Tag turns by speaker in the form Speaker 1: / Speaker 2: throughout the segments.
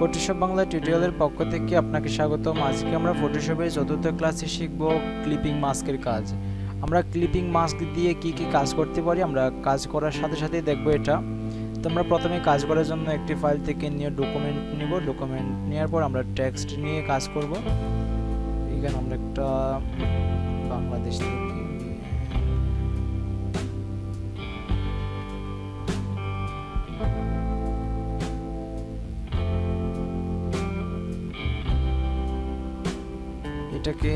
Speaker 1: Photoshop Bangla টিউটোরিয়ালের পক্ষ থেকে আপনাকে স্বাগতম। আজকে আমরা ফটোশপের চতুর্থ ক্লাসে শিখব ক্লিপিং মাস্কের কাজ। আমরা ক্লিপিং মাস্ক দিয়ে কি কি কাজ করতে পারি আমরা কাজ করার সাথে সাথে দেখব এটা। তো আমরা প্রথমে কাজ করার জন্য একটি ফাইল থেকে নিয়ে ডকুমেন্ট নিব। ডকুমেন্ট নেওয়ার পর আমরা টেক্সট নিয়ে কাজ করব। এখানে আমরা একটা বাংলাদেশ থেকে এটাকে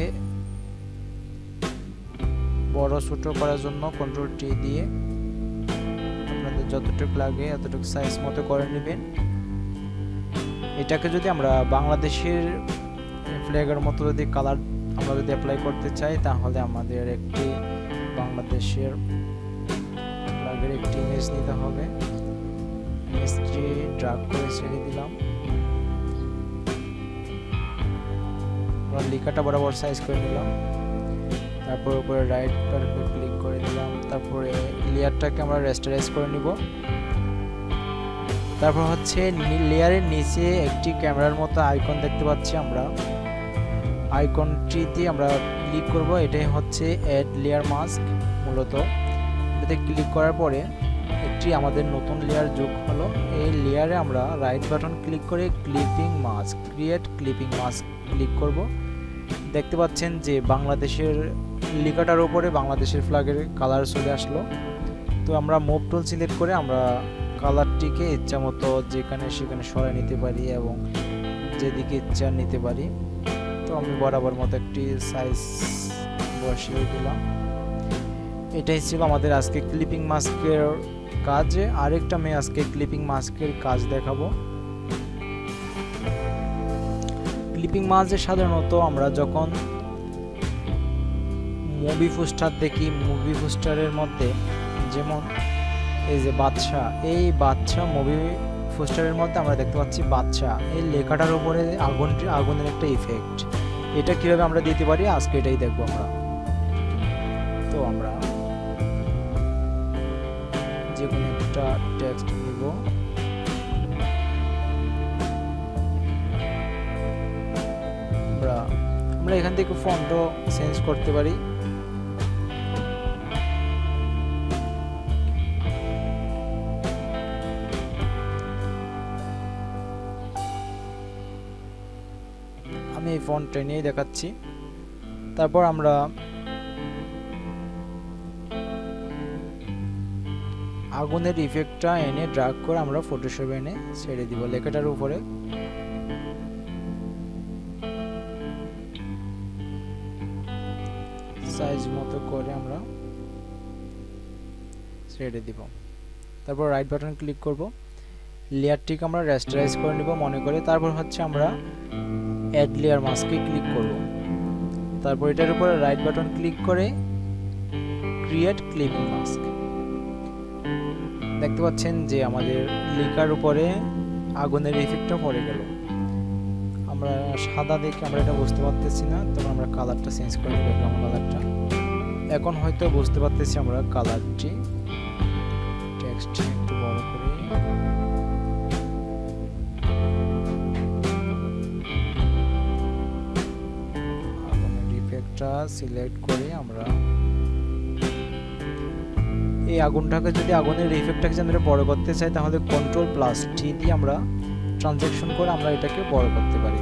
Speaker 1: বড় ছোট করার জন্য কন্ট্রোল টি দিয়ে আপনাদের যতটুকু লাগে এতটুকু সাইজ মতো করে নেবেন। এটাকে যদি আমরা বাংলাদেশের ফ্ল্যাগের মতো যদি কালার আমরা যদি অ্যাপ্লাই করতে চাই তাহলে আমাদের একটি বাংলাদেশের ফ্ল্যাগের একটি ইমেজ নিতে হবে। ইমেজটি ড্র্যাগ করে ছেড়ে দিলাম। লেখাটা বরাবর সাইজ করে নিলাম। তারপর উপরে রাইট বাটনে ক্লিক করে দিলাম। তারপরে লেয়ারটাকে আমরা রেস্টারাইজ করে নিব। তারপর হচ্ছে লেয়ারের নিচে একটি ক্যামেরার মতো আইকন দেখতে পাচ্ছি। আমরা আইকনটি দিয়ে আমরা ক্লিক করব। এটাই হচ্ছে অ্যাড লেয়ার মাস্ক। মূলত এটাতে ক্লিক করার পরে একটি আমাদের নতুন লেয়ার যোগ হলো। এই লেয়ারে আমরা রাইট বাটন ক্লিক করে clipping mask create clipping mask click করব। দেখতে পাচ্ছেন যে বাংলাদেশের লেখাটার উপরে বাংলাদেশের ফ্ল্যাগের কালার চলে আসলো। তো আমরা মুভ টুল সিলেক্ট করে আমরা কালারটিকে ইচ্ছা মতো যেখানে সেখানে সরাই নিতে পারি এবং যেদিকে ইচ্ছা নিতে পারি। তো আমি বরাবর মতো একটি সাইজ বসিয়ে দিলাম। এটাই ছিল আমাদের আজকে ক্লিপিং মাস্কের কাজ। আরেকটা আমি আজকে ক্লিপিং মাস্কের কাজ দেখাবো। ক্লিপিং মাস্কে সাধারণত আমরা যখন মুভি পোস্টার দেখি, মুভি পোস্টারের মধ্যে যেমন এই যে বাদশা, এই বাদশা মুভি পোস্টারের মধ্যে আমরা দেখতে পাচ্ছি বাদশা, এই লেখাটার উপরে আগুনের একটা ইফেক্ট। এটা কিভাবে আমরা দিতে পারি আজকে এটাই দেখবো আমরা। তো আমরা যে কোনো একটা টেক্সট নিব। আমরা এখান থেকে ফন্টও চেঞ্জ করতে পারি। আমি এই ফন্টটা নিয়ে দেখাচ্ছি। তারপর আমরা আগুনের ইফেক্টটা এনে ড্র্যাগ করে আমরা ফটোশপে এনে ছেড়ে দিব লেখাটার উপরে। সাইজ মতো করে আমরা ছেড়ে দিব। তারপর রাইট বাটন ক্লিক করব। লেয়ারটিকে আমরা রেস্টারাইজ করে নিব মনে করে। তারপর হচ্ছে আমরা অ্যাড লেয়ার মাস্কে ক্লিক করব। তারপর এটার উপরে রাইট বাটন ক্লিক করে ক্রিয়েট ক্লিপিং মাস্ক। দেখতে পাচ্ছেন যে আমাদের লেখার উপরে আগুনের ইফেক্টটা পড়ে গেল। আমরা সাদা দেখে আমরা এটা বুঝতে পারতেছি না, তখন আমরা কালারটা চেঞ্জ করে নেব। কালারটা এখন হয়তো বুঝতে পারতেছি আমরা কালারটি। টেক্সট একটু বড় করে আগুনের ইফেক্টটা সিলেক্ট করে আমরা এই আগুনটাকে যদি আগুনের ইফেক্টটাকে যদি আমরা বড় করতে চাই তাহলে কন্ট্রোল প্লাস টি দিয়ে আমরা ট্রানজ্যাকশন করে আমরা এটাকে বড় করতে পারি।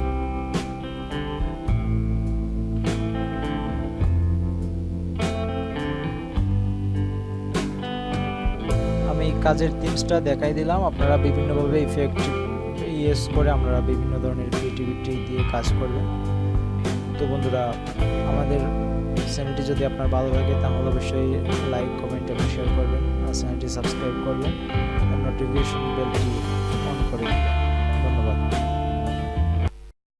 Speaker 1: আমি কাজের থিমসটা দেখাই দিলাম। আপনারা বিভিন্নভাবে ইফেক্ট ইউজ করে আমরা বিভিন্ন ধরনের ক্রিয়েটিভিটি দিয়ে কাজ করবেন। তো বন্ধুরা, আমাদের চ্যানেলটি যদি আপনার ভালো লাগে তাহলে অবশ্যই লাইক, কমেন্ট এবং শেয়ার করবেন। আর চ্যানেলটি সাবস্ক্রাইব করবেন আর নোটিফিকেশন বেলটি